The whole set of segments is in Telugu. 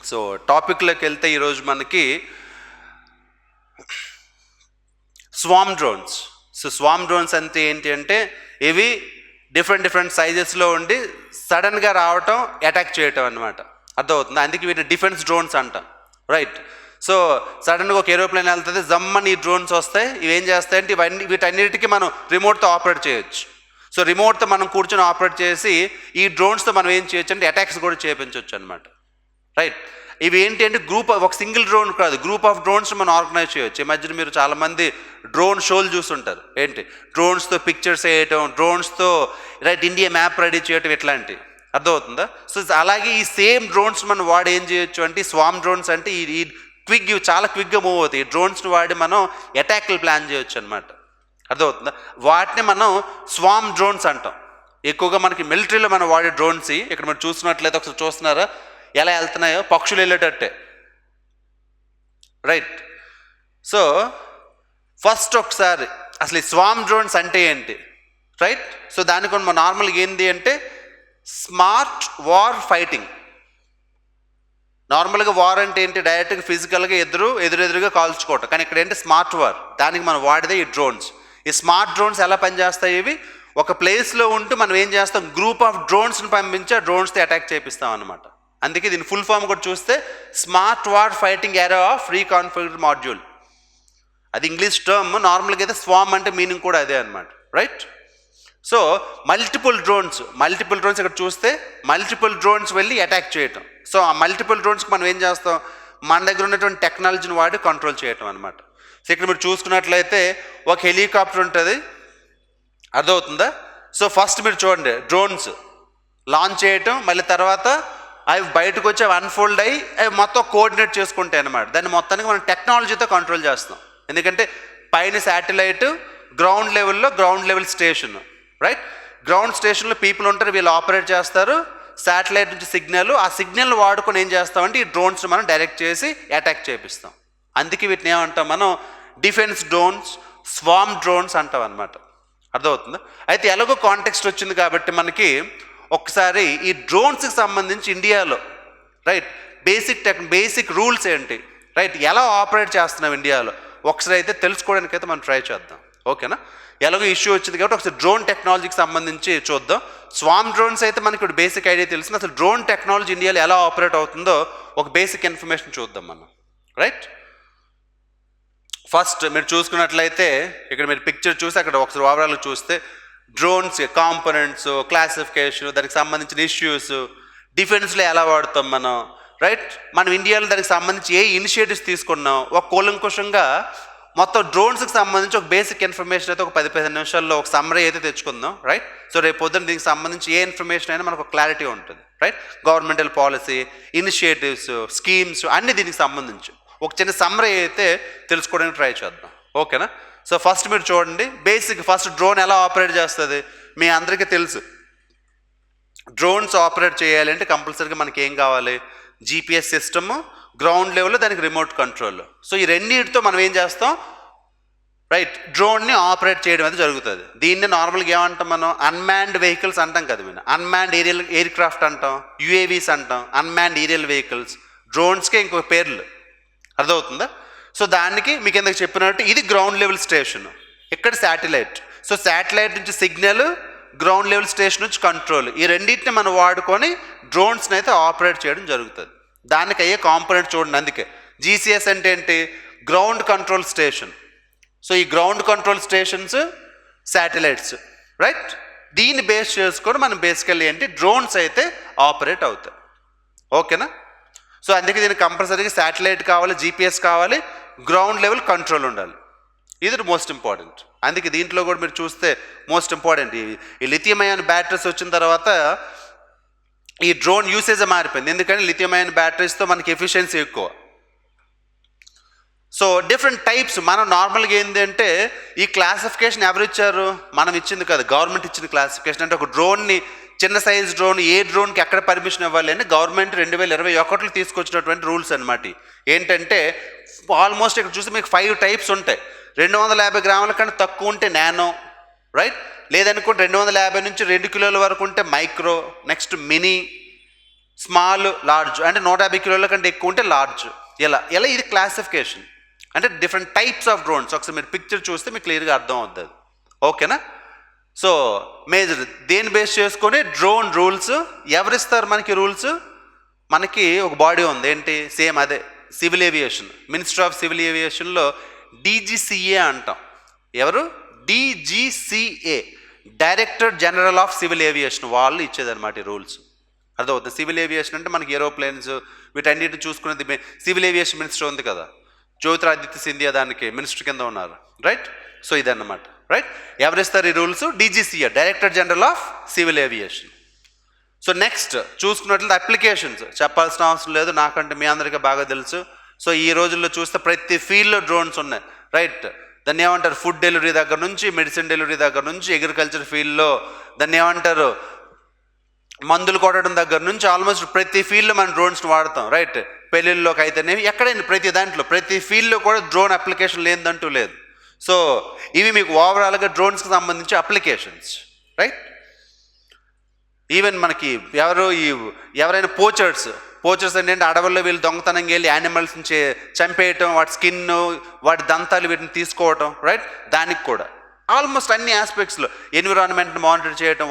సో టాపిక్లోకి వెళ్తే ఈరోజు మనకి swarm drones. So swarm drones అంటే ఏంటి అంటే ఇవి డిఫరెంట్ సైజెస్లో ఉండి సడన్గా రావటం, అటాక్ చేయటం అనమాట. అర్థమవుతుంది. అందుకే వీటిని డిఫెన్స్ డ్రోన్స్ అంటాం, రైట్. సో సడన్గా ఒక ఏరోప్లేన్ వెళ్తుంది, జమ్మని ఈ డ్రోన్స్ వస్తాయి. ఇవి ఏం చేస్తాయంటే వీటన్నిటికీ మనం రిమోట్తో ఆపరేట్ చేయొచ్చు. సో రిమోట్తో మనం కూర్చొని ఆపరేట్ చేసి ఈ డ్రోన్స్తో మనం ఏం చేయొచ్చు అంటే అటాక్స్ కూడా చేయించవచ్చు అనమాట, రైట్. ఇవి ఏంటి అంటే ఒక సింగిల్ డ్రోన్ కాదు, గ్రూప్ ఆఫ్ డ్రోన్స్ మనం ఆర్గనైజ్ చేయొచ్చు. ఈ మధ్యన మీరు చాలామంది డ్రోన్ షోలు చూస్తుంటారు. ఏంటి డ్రోన్స్తో పిక్చర్స్ వేయటం, డ్రోన్స్తో రైట్ ఇండియా మ్యాప్ రెడీ చేయటం, ఇట్లాంటివి. అర్థమవుతుందా? సో అలాగే ఈ సేమ్ డ్రోన్స్ మనం వాడి ఏం చేయొచ్చు అంటే స్వామ్ డ్రోన్స్ అంటే ఈ చాలా క్విక్గా మూవ్ అవుతాయి. ఈ డ్రోన్స్ని వాడి మనం అటాక్లు ప్లాన్ చేయొచ్చు అనమాట. అర్థమవుతుందా? వాటిని మనం స్వామ్ డ్రోన్స్ అంటాం. ఎక్కువగా మనకి మిలిటరీలో మనం వాడే డ్రోన్స్ ఇక్కడ మీరు చూస్తున్నట్లయితే ఒకసారి చూస్తున్నారా ఎలా వెళ్తున్నాయో, పక్షులు వెళ్ళేటట్టే, రైట్. సో ఫస్ట్ ఒకసారి అసలు ఈ స్వామ్ డ్రోన్స్ అంటే ఏంటి, రైట్. సో దానికి మనం నార్మల్గా ఏంటి అంటే స్మార్ట్ వార్ ఫైటింగ్. నార్మల్గా వార్ అంటే ఏంటి, డైరెక్ట్గా ఫిజికల్గా ఎదురెదురుగా కాల్చుకోవటం. కానీ ఇక్కడ ఏంటి స్మార్ట్ వార్, దానికి మనం వాడేదే ఈ డ్రోన్స్. ఈ స్మార్ట్ డ్రోన్స్ ఎలా పనిచేస్తాయి, ఇవి ఒక ప్లేస్లో ఉంటూ మనం ఏం చేస్తాం, గ్రూప్ ఆఫ్ డ్రోన్స్ని పంపించి ఆ డ్రోన్స్తో అటాక్ చేపిస్తాం అనమాట. అందుకే దీని ఫుల్ ఫామ్ కూడా చూస్తే smart war fighting area of free configure module. అది ఇంగ్లీష్ టర్మ్. నార్మల్గా అయితే స్వామ్ అంటే మీనింగ్ కూడా అదే అనమాట, రైట్. సో మల్టిపుల్ డ్రోన్స్ ఇక్కడ చూస్తే మల్టిపుల్ డ్రోన్స్ వెళ్ళి అటాక్ చేయటం. సో ఆ మల్టిపుల్ డ్రోన్స్కి మనం ఏం చేస్తాం, మన దగ్గర ఉన్నటువంటి టెక్నాలజీని వాడి కంట్రోల్ చేయటం అనమాట. సో ఇక్కడ మీరు చూసుకున్నట్లయితే ఒక హెలికాప్టర్ ఉంటుంది, అర్థమవుతుందా? సో ఫస్ట్ మీరు చూడండి, డ్రోన్స్ లాంచ్ చేయటం, మళ్ళీ తర్వాత అవి బయటకు వచ్చి అవి అన్ఫోల్డ్ అయ్యి అవి మొత్తం కోఆర్డినేట్ చేసుకుంటాయి అనమాట. దాన్ని మొత్తానికి మనం టెక్నాలజీతో కంట్రోల్ చేస్తాం. ఎందుకంటే పైన satellite, ground level station, right. Ground స్టేషన్లో పీపుల్ ఉంటారు, వీళ్ళు ఆపరేట్ చేస్తారు. శాటిలైట్ నుంచి సిగ్నల్, ఆ సిగ్నల్ వాడుకొని ఏం చేస్తామంటే ఈ డ్రోన్స్ మనం డైరెక్ట్ చేసి అటాక్ చేపిస్తాం. అందుకే వీటిని ఏమంటాం మనం డిఫెన్స్ డ్రోన్స్, స్వామ్ డ్రోన్స్ అంటాం అనమాట. అర్థమవుతుందా? అయితే ఎలాగో కాంటెక్స్ట్ వచ్చింది కాబట్టి మనకి ఒకసారి ఈ డ్రోన్స్కి సంబంధించి ఇండియాలో రైట్ బేసిక్ రూల్స్ ఏంటి, రైట్ ఎలా ఆపరేట్ చేస్తున్నాం ఇండియాలో ఒకసారి అయితే తెలుసుకోవడానికైతే మనం ట్రై చేద్దాం, ఓకేనా. ఎలాగో ఇష్యూ వచ్చింది కాబట్టి ఒకసారి డ్రోన్ టెక్నాలజీకి సంబంధించి చూద్దాం. స్వామ్ డ్రోన్స్ అయితే మనకి ఇప్పుడు బేసిక్ ఐడియా తెలిసింది. అసలు డ్రోన్ టెక్నాలజీ ఇండియాలో ఎలా ఆపరేట్ అవుతుందో ఒక బేసిక్ ఇన్ఫర్మేషన్ చూద్దాం మనం, రైట్. ఫస్ట్ మీరు చూసుకున్నట్లయితే ఇక్కడ మీరు పిక్చర్ చూసి అక్కడ ఒకసారి ఓవరాల్ చూస్తే డ్రోన్స్ కాంపోనెంట్స్, క్లాసిఫికేషన్, దానికి సంబంధించిన ఇష్యూస్, డిఫెన్స్లో ఎలా వాడుతాం మనం, రైట్. మనం ఇండియాలో దానికి సంబంధించి ఏ ఇనిషియేటివ్స్ తీసుకున్నాం, ఒక కూలంకుషంగా మొత్తం డ్రోన్స్కి సంబంధించి ఒక బేసిక్ ఇన్ఫర్మేషన్ అయితే ఒక 10-15 నిమిషాల్లో ఒక సమ్మరీ అయితే తెచ్చుకుందాం, రైట్. సో రేపు పొద్దున్న దీనికి సంబంధించి ఏ ఇన్ఫర్మేషన్ అయినా మనకు క్లారిటీ ఉంటుంది, right. Governmental policy, initiatives, schemes అన్నీ దీనికి సంబంధించి ఒక చిన్న సమ్మరీ అయితే తెలుసుకోవడానికి ట్రై చేద్దాం, ఓకేనా. సో ఫస్ట్ మీరు చూడండి, ఫస్ట్ డ్రోన్ ఎలా ఆపరేట్ చేస్తుంది మీ అందరికీ తెలుసు. డ్రోన్స్ ఆపరేట్ చేయాలి అంటే కంపల్సరీగా మనకి ఏం కావాలి, జీపీఎస్ సిస్టమ్, గ్రౌండ్ లెవెల్లో దానికి రిమోట్ కంట్రోల్. సో ఈ రెండింటితో మనం ఏం చేస్తాం, రైట్, డ్రోన్ని ఆపరేట్ చేయడం అనేది జరుగుతుంది. దీన్ని నార్మల్గా ఏమంటాం మనం, అన్మ్యాన్డ్ వెహికల్స్ అంటాం కదా. మీరు అన్మ్యాన్డ్ ఎయిర్ క్రాఫ్ట్ అంటాం, యుఏవీస్ అంటాం, అన్మ్యాన్డ్ ఏరియల్ వెహికల్స్. డ్రోన్స్కే ఇంకొక పేర్లు, అర్థమవుతుందా. సో దానికి మీకు ఎందుకు చెప్పినట్టు ఇది గ్రౌండ్ లెవెల్ స్టేషన్, ఇక్కడ శాటిలైట్. సో శాటిలైట్ నుంచి సిగ్నల్, గ్రౌండ్ లెవెల్ స్టేషన్ నుంచి కంట్రోల్, ఈ రెండింటిని మనం వాడుకొని డ్రోన్స్ని అయితే ఆపరేట్ చేయడం జరుగుతుంది. దానికి అయ్యే కాంపోనెంట్ చూడండి. అందుకే జీసీఎస్ అంటే ఏంటి, గ్రౌండ్ కంట్రోల్ స్టేషన్. సో ఈ ground control stations satellites, right. దీన్ని బేస్ చేసుకొని మనం బేసికల్లీ ఏంటి డ్రోన్స్ అయితే ఆపరేట్ అవుతాయి, ఓకేనా. సో అందుకే దీనికి కంపల్సరీగా శాటిలైట్ కావాలి, జీపీఎస్ కావాలి, గ్రౌండ్ లెవెల్ కంట్రోల్ ఉండాలి. ఇది మోస్ట్ ఇంపార్టెంట్. అందుకే దీంట్లో కూడా మీరు చూస్తే మోస్ట్ ఇంపార్టెంట్ ఈ లిథియం అయాన్ బ్యాటరీస్ వచ్చిన తర్వాత ఈ డ్రోన్ యూసేజ్ మారిపోయింది. ఎందుకంటే లిథియం అయాన్ బ్యాటరీస్తో మనకి ఎఫిషియన్సీ ఎక్కువ. సో డిఫరెంట్ టైప్స్ మనం నార్మల్గా ఏంటంటే ఈ క్లాసిఫికేషన్ ఎవరు ఇచ్చారు, మనం ఇచ్చింది కాదు, గవర్నమెంట్ ఇచ్చిన క్లాసిఫికేషన్. అంటే ఒక డ్రోన్ని, చిన్న సైజ్ డ్రోన్, ఏ డ్రోన్కి ఎక్కడ పర్మిషన్ ఇవ్వాలి అని గవర్నమెంట్ 2021లో తీసుకొచ్చినటువంటి రూల్స్ అనమాట. ఏంటంటే ఆల్మోస్ట్ ఇక్కడ చూస్తే మీకు 5 టైప్స్ ఉంటాయి. 250 గ్రాముల కన్నా తక్కువ ఉంటే నానో, రైట్. లేదనుకుంటే 250 నుంచి 2 కిలోల వరకు ఉంటే micro, next mini, small, large, అంటే 150 కిలోల కంటే ఎక్కువ ఉంటే లార్జ్. ఇలా ఇలా ఇది క్లాసిఫికేషన్, అంటే డిఫరెంట్ టైప్స్ ఆఫ్ డ్రోన్స్. ఒకసారి మీరు పిక్చర్ చూస్తే మీకు క్లియర్గా అర్థం అవుతుంది. ఓకేనా? సో మేజర్ దేని బేస్ చేసుకొని డ్రోన్ రూల్స్ ఎవరిస్తారు మనకి రూల్స్? మనకి ఒక బాడీ ఉంది, ఏంటి? సేమ్ అదే civil aviation, ministry of civil ఏవియేషన్లో డీజీసీఏ అంటాం. ఎవరు? DGCA, director general of civil aviation, వాళ్ళు ఇచ్చేదన్నమాట ఈ రూల్స్. అర్థమవుతుంది? సివిల్ ఏవియేషన్ అంటే మనకి ఏరోప్లేన్స్ వీటన్నిటిని చూసుకునేది సివిల్ ఏవియేషన్ మినిస్టర్ ఉంది కదా, జ్యోతిరాదిత్య సింధియా దానికి మినిస్టర్ కింద ఉన్నారు, రైట్? సో ఇదన్నమాట, రైట్? ఎవరిస్తారు ఈ rules? DGCA, director general of civil aviation. So next చూసుకున్నట్లయితే అప్లికేషన్స్ చెప్పాల్సిన అవసరం లేదు, నాకంటే మీ అందరికీ బాగా తెలుసు. సో ఈ రోజుల్లో చూస్తే ప్రతి ఫీల్డ్లో డ్రోన్స్ ఉన్నాయి, రైట్? దాన్ని ఏమంటారు? ఫుడ్ డెలివరీ దగ్గర నుంచి, మెడిసిన్ డెలివరీ దగ్గర నుంచి, అగ్రికల్చర్ ఫీల్డ్లో దాన్ని ఏమంటారు? మందులు కొట్టడం దగ్గర నుంచి ఆల్మోస్ట్ ప్రతి ఫీల్డ్లో మనం డ్రోన్స్ని వాడతాం, రైట్? పెళ్ళిళ్ళలోకి అయితేనేవి, ఎక్కడైనా ప్రతి దాంట్లో ప్రతి ఫీల్డ్లో కూడా డ్రోన్ అప్లికేషన్ లేదంటూ లేదు. సో ఇవి మీకు ఓవరాల్గా డ్రోన్స్కి సంబంధించి అప్లికేషన్స్, రైట్? ఈవెన్ మనకి ఎవరైనా పోచర్స్ ఏంటంటే అడవుల్లో వీళ్ళు దొంగతనంగా వెళ్ళి యానిమల్స్ని చంపేయటం, వాటి స్కిన్, వాటి దంతాలు వీటిని తీసుకోవటం, రైట్? దానికి కూడా ఆల్మోస్ట్ అన్ని ఆస్పెక్ట్స్లో ఎన్విరాన్మెంట్ని మానిటర్ చేయటం,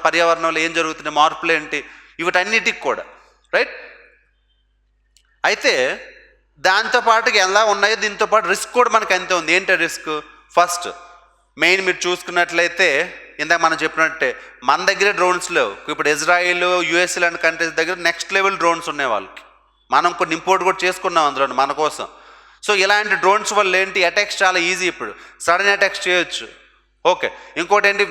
పర్యావరణంలో ఏం జరుగుతుంది, మార్పులు ఏంటి, వీటన్నిటికి కూడా, రైట్? అయితే దాంతోపాటుగా ఎలా ఉన్నాయో దీంతో పాటు రిస్క్ కూడా మనకు అంతే ఉంది. ఏంటో రిస్క్? ఫస్ట్ మెయిన్ మీరు చూసుకున్నట్లయితే ఇందాక మనం చెప్పినట్టే మన దగ్గరే డ్రోన్స్ లేవు. ఇప్పుడు ఇజ్రాయిల్, యుఎస్ లాంటి కంట్రీస్ దగ్గర నెక్స్ట్ లెవెల్ డ్రోన్స్ ఉన్నాయి వాళ్ళకి. మనం కొన్ని ఇంపోర్ట్ కూడా చేసుకున్నాం అందులో మన కోసం. సో ఇలాంటి డ్రోన్స్ వల్ల ఏంటి, అటాక్స్ చాలా ఈజీ. ఇప్పుడు సడన్ అటాక్స్ చేయొచ్చు. ఓకే, ఇంకోటి ఏంటి,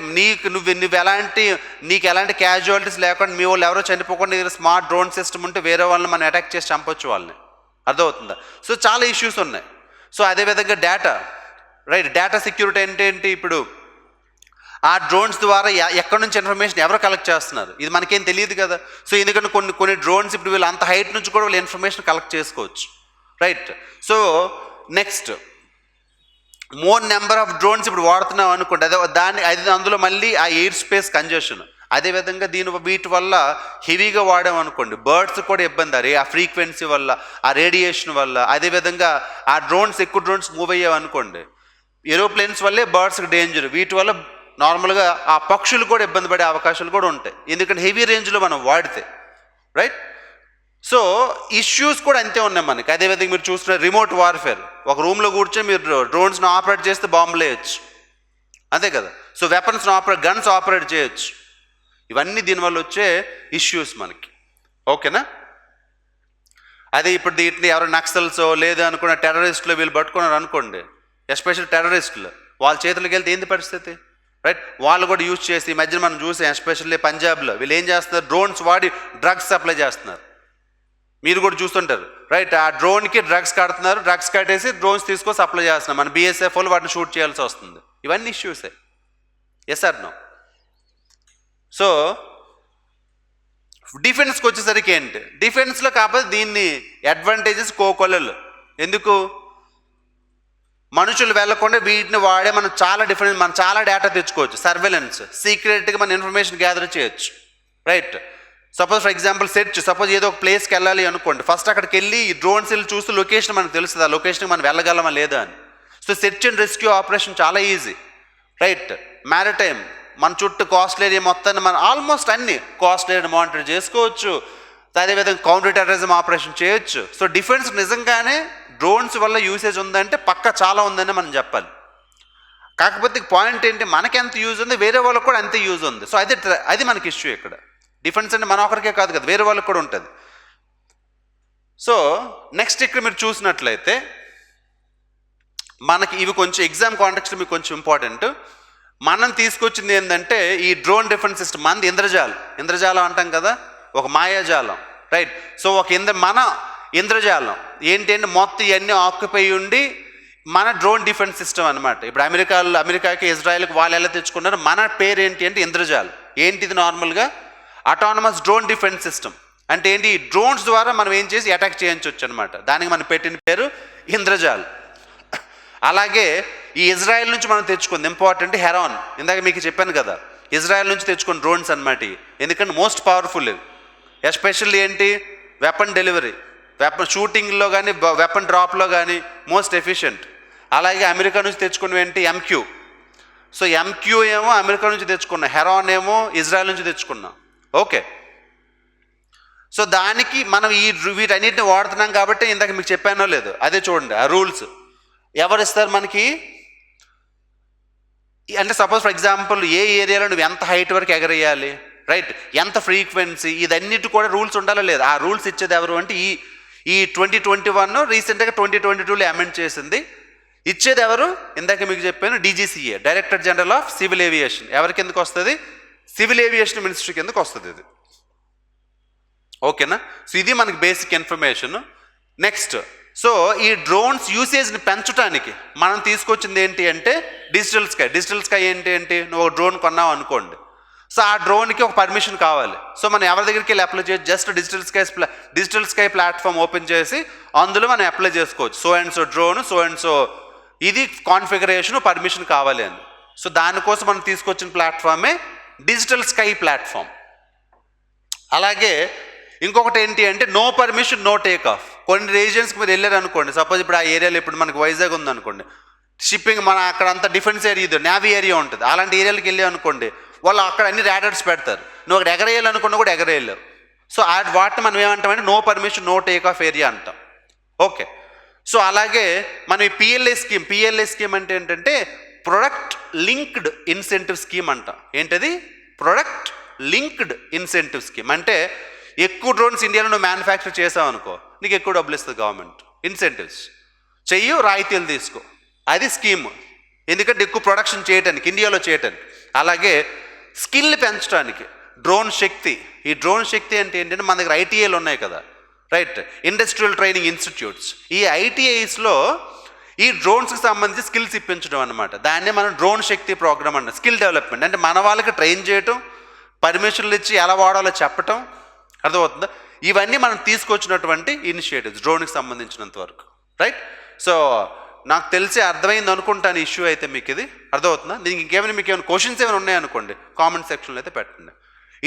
నీకు ఎలాంటి క్యాజువాలిటీస్ లేకుండా, మీ వాళ్ళు ఎవరో చనిపోకుండా స్మార్ట్ డ్రోన్ సిస్టమ్ ఉంటే వేరే వాళ్ళని మనం అటాక్ చేసి చంపొచ్చు వాళ్ళని. అర్థమవుతుందా? సో చాలా ఇష్యూస్ ఉన్నాయి. సో అదేవిధంగా డేటా, రైట్? డేటా సెక్యూరిటీ ఏంటి? ఇప్పుడు ఆ డ్రోన్స్ ద్వారా ఎక్కడి నుంచి ఇన్ఫర్మేషన్ ఎవరు కలెక్ట్ చేస్తున్నారు, ఇది మనకేం తెలియదు కదా. సో ఎందుకంటే కొన్ని డ్రోన్స్ ఇప్పుడు వీళ్ళు అంత హైట్ నుంచి కూడా వీళ్ళు ఇన్ఫర్మేషన్ కలెక్ట్ చేసుకోవచ్చు, right? So next more number of drones ఇప్పుడు వాడుతున్నాం అనుకోండి, అది అందులో మళ్ళీ ఆ ఎయిర్ స్పేస్ కంజెషన్. అదేవిధంగా వీటి వల్ల హెవీగా వాడామనుకోండి, బర్డ్స్ కూడా ఇబ్బంది, ఆ ఫ్రీక్వెన్సీ వల్ల, ఆ రేడియేషన్ వల్ల. అదేవిధంగా ఆ ఎక్కువ డ్రోన్స్ మూవ్ అయ్యామనుకోండి, ఏరోప్లేన్స్ వల్లే బర్డ్స్కి డేంజర్, వీటి వల్ల నార్మల్గా ఆ పక్షులు కూడా ఇబ్బంది పడే అవకాశాలు కూడా ఉంటాయి, ఎందుకంటే హెవీ రేంజ్లో మనం వాడితే, రైట్? సో ఇష్యూస్ కూడా అంతే ఉన్నాయి మనకి. అదేవిధంగా మీరు చూస్తున్న రిమోట్ వార్ఫేర్, ఒక రూమ్లో కూర్చొని మీరు డ్రోన్స్ని ఆపరేట్ చేస్తే బాంబులు వేయచ్చు, అంతే కదా. సో వెపన్స్ని గన్స్ ఆపరేట్ చేయొచ్చు. ఇవన్నీ దీనివల్ల వచ్చే ఇష్యూస్ మనకి, ఓకేనా? అదే ఇప్పుడు వీటిని ఎవరు నక్సల్సో లేదు అనుకున్న టెర్రరిస్టులు వీళ్ళు పట్టుకున్నారు అనుకోండి, ఎస్పెషల్ టెర్రరిస్టులు, వాళ్ళ చేతులకు వెళ్తే ఏంది పరిస్థితి, రైట్? వాళ్ళు కూడా యూజ్ చేసి ఈ మధ్యన మనం చూసాం, ఎస్పెషల్లీ పంజాబ్లో వీళ్ళు ఏం చేస్తున్నారు, డ్రోన్స్ వాడి డ్రగ్స్ సప్లై చేస్తున్నారు. మీరు కూడా చూస్తుంటారు, రైట్? ఆ డ్రోన్కి డ్రగ్స్ కడుతున్నారు, డ్రగ్స్ కట్టేసి డ్రోన్స్ తీసుకొని సప్లై చేస్తున్నారు. మన బీఎస్ఎఫ్ వాళ్ళు వాటిని షూట్ చేయాల్సి వస్తుంది. ఇవన్నీ ఇష్యూసే. Yes or no? సో డిఫెన్స్కి వచ్చేసరికి ఏంటి, డిఫెన్స్లో కాకపోతే దీన్ని అడ్వాంటేజెస్ కోకొల్లలు. ఎందుకు? మనుషులు వెళ్ళకుండా వీటిని వాడే మనం చాలా డేటా తెచ్చుకోవచ్చు. సర్వేలెన్స్, సీక్రెట్గా మన ఇన్ఫర్మేషన్ గ్యాదర్ చేయొచ్చు, right? Suppose for example suppose ఏదో ఒక ప్లేస్కి వెళ్ళాలి అనుకోండి, ఫస్ట్ అక్కడికి వెళ్ళి ఈ డ్రోన్స్ వెళ్ళి చూస్తే లొకేషన్ మనకు తెలుస్తుంది, ఆ లొకేషన్కి మనం వెళ్ళగలమా లేదా అని. So search and rescue operation చాలా ఈజీ, రైట్? మ్యారిటైమ్, మన చుట్టూ కోస్టల్ ఏరియా మొత్తాన్ని మనం ఆల్మోస్ట్ అన్ని కోస్టల్ ఏరియా మానిటర్ చేసుకోవచ్చు. అదేవిధంగా కౌంటర్ టెర్రరిజం ఆపరేషన్ చేయొచ్చు. సో డిఫెన్స్ నిజంగానే డ్రోన్స్ వల్ల యూసేజ్ ఉందంటే పక్క చాలా ఉందని మనం చెప్పాలి. కాకపోతే పాయింట్ ఏంటి, మనకి ఎంత యూజ్ ఉంది, వేరే వాళ్ళకి కూడా అంతే యూజ్ ఉంది. సో అది మనకి ఇష్యూ ఇక్కడ. డిఫెన్స్ అంటే మన ఒకరికే కాదు కదా, వేరే వాళ్ళకి కూడా ఉంటుంది. సో నెక్స్ట్ ఇక్కడ మీరు చూసినట్లయితే మనకి ఇవి కొంచెం ఎగ్జామ్ కాంటెక్స్ట్ మీకు కొంచెం ఇంపార్టెంట్. మనం తీసుకొచ్చింది ఏంటంటే ఈ డ్రోన్ డిఫెన్స్ సిస్టమ్, మనది ఇంద్రజాలం అంటాం కదా, ఒక మాయాజాలం, రైట్? సో మన ఇంద్రజాలం ఏంటి అంటే మొత్తం ఇవన్నీ ఆక్యుపై ఉండి మన డ్రోన్ డిఫెన్స్ సిస్టమ్ అనమాట. ఇప్పుడు అమెరికాకి ఇజ్రాయెల్కి వాళ్ళు ఎలా తెచ్చుకున్నారు, మన పేరు ఏంటి అంటే ఇంద్రజాల్. ఏంటిది? నార్మల్గా అటానమస్ డ్రోన్ డిఫెన్స్ సిస్టమ్. అంటే ఏంటి, ఈ డ్రోన్స్ ద్వారా మనం ఏం చేసి అటాక్ చేయించవచ్చు అనమాట. దానికి మనం పెట్టిన పేరు ఇంద్రజాల్. అలాగే ఈ ఇజ్రాయెల్ నుంచి మనం తెచ్చుకుంది ఇంపార్టెంట్ హెరాన్. ఇందాక మీకు చెప్పాను కదా, ఇజ్రాయెల్ నుంచి తెచ్చుకున్న డ్రోన్స్ అనమాట. ఎందుకంటే మోస్ట్ పవర్ఫుల్ ఇవి. ఎస్పెషల్లీ ఏంటి, వెపన్ డెలివరీ, వెపన్ షూటింగ్లో కానీ వెపన్ డ్రాప్లో కానీ మోస్ట్ ఎఫిషియెంట్. అలాగే అమెరికా నుంచి తెచ్చుకున్నవి ఏంటి, ఎంక్యూ. సో ఎంక్యూ ఏమో అమెరికా నుంచి తెచ్చుకున్నాం, హెరాన్ ఏమో ఇజ్రాయెల్ నుంచి తెచ్చుకున్నాం. ఓకే, సో దానికి మనం వీటన్నిటిని వాడుతున్నాం కాబట్టి ఇందాక మీకు చెప్పానో లేదు, అదే చూడండి ఆ రూల్స్ ఎవరు ఇస్తారు మనకి. అంటే సపోజ్ ఫర్ ఎగ్జాంపుల్ ఏ ఏరియాలో నువ్వు ఎంత హైట్ వరకు ఎగరేయాలి, రైట్, ఎంత ఫ్రీక్వెన్సీ, ఇదన్నిటి కూడా రూల్స్ ఉండాలో లేదు. ఆ రూల్స్ ఇచ్చేది ఎవరు అంటే ఈ 2021 రీసెంట్గా 2022లో అమెండ్ చేసింది. ఇచ్చేది ఎవరు, ఇందాక మీకు చెప్పాను, DGCA, director general of civil aviation. ఎవరి కిందకు వస్తుంది, సివిల్ ఏవియేషన్ మినిస్ట్రీ కిందకు వస్తుంది ఇది. ఓకేనా, సో ఇది మనకి బేసిక్ ఇన్ఫర్మేషన్. నెక్స్ట్, సో ఈ డ్రోన్స్ యూసేజ్ని పెంచడానికి మనం తీసుకొచ్చింది ఏంటి అంటే డిజిటల్ స్కై. డిజిటల్ స్కై ఏంటి, నువ్వు ఒక డ్రోన్ కొన్నావు అనుకోండి, సో ఆ డ్రోన్కి ఒక పర్మిషన్ కావాలి. సో మనం ఎవరి దగ్గరికి వెళ్ళి అప్లై చేయొచ్చు, just digital sky platform open చేసి అందులో మనం అప్లై చేసుకోవచ్చు. So and so drone, so and so ఇది కాన్ఫిగరేషన్, పర్మిషన్ కావాలి అని. సో దానికోసం మనం తీసుకొచ్చిన ప్లాట్ఫామే డిజిటల్ స్కై ప్లాట్ఫామ్. అలాగే ఇంకొకటి ఏంటి అంటే no permission no take off. కొన్ని రీజియన్స్కి మీరు వెళ్ళారు అనుకోండి, సపోజ్ ఇప్పుడు ఆ ఏరియాలో ఇప్పుడు మనకి వైజాగ్ ఉందనుకోండి, షిప్పింగ్ మన అక్కడ అంతా డిఫెన్స్ ఏరియా, ఇది నేవీ ఏరియా ఉంటుంది, అలాంటి ఏరియాలకు వెళ్ళి అనుకోండి, వాళ్ళు అక్కడ అన్ని రాడర్స్ పెడతారు, నువ్వు అక్కడ ఎగరేయాలనుకున్నా కూడా ఎగరేయలేవు. సో వాటిని మనం ఏమంటామంటే no permission no take off area అంటాం. ఓకే, సో అలాగే మనం ఈ పిఎల్ఏ స్కీమ్ అంటే ఏంటంటే ప్రొడక్ట్ లింక్డ్ ఇన్సెంటివ్ స్కీమ్ అంట. ఏంటది, ప్రొడక్ట్ లింక్డ్ ఇన్సెంటివ్ స్కీమ్. అంటే ఎక్కువ డ్రోన్స్ ఇండియాలో నువ్వు మ్యానుఫ్యాక్చర్ చేసావు అనుకో, నీకు ఎక్కువ డబ్బులు ఇస్తుంది గవర్నమెంట్, ఇన్సెంటివ్స్ చెయ్యు, రాయితీలు తీసుకో, అది స్కీమ్. ఎందుకంటే ఎక్కువ ప్రొడక్షన్ చేయడానికి, ఇండియాలో చేయటానికి. అలాగే స్కిల్ పెంచడానికి డ్రోన్ శక్తి. ఈ డ్రోన్ శక్తి అంటే ఏంటంటే మన దగ్గర ITIలు ఉన్నాయి కదా, రైట్, ఇండస్ట్రియల్ ట్రైనింగ్ ఇన్స్టిట్యూట్స్. ఈ ITIస్లో ఈ డ్రోన్స్కి సంబంధించి స్కిల్స్ ఇప్పించడం అనమాట. దాన్నే మనం డ్రోన్ శక్తి ప్రోగ్రామ్ అన్న స్కిల్ డెవలప్మెంట్. అంటే మన వాళ్ళకి ట్రైన్ చేయటం, పర్మిషన్లు ఇచ్చి ఎలా వాడాలో చెప్పటం, అర్థమవుతుందా? ఇవన్నీ మనం తీసుకొచ్చినటువంటి ఇనిషియేటివ్స్ డ్రోన్కి సంబంధించినంత వరకు, రైట్. సో నాకు తెలిసి అర్థమైంది అనుకుంటాను ఇష్యూ అయితే. మీకు ఇది అర్థమవుతుందా? మీకు ఏమైనా క్వశ్చన్స్ ఏమైనా ఉన్నాయనుకోండి కామెంట్ సెక్షన్లో అయితే పెట్టండి.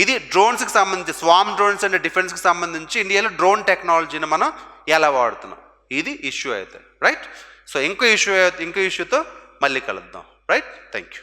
ఇది డ్రోన్స్కి సంబంధించి, స్వామ్ డ్రోన్స్ అండ్ డిఫెన్స్కి సంబంధించి ఇండియాలో డ్రోన్ టెక్నాలజీని మనం ఎలా వాడుతున్నాం, ఇది ఇష్యూ అయితే, రైట్. సో ఇంకో ఇష్యూతో మళ్ళీ కలుద్దాం, రైట్. Thank you.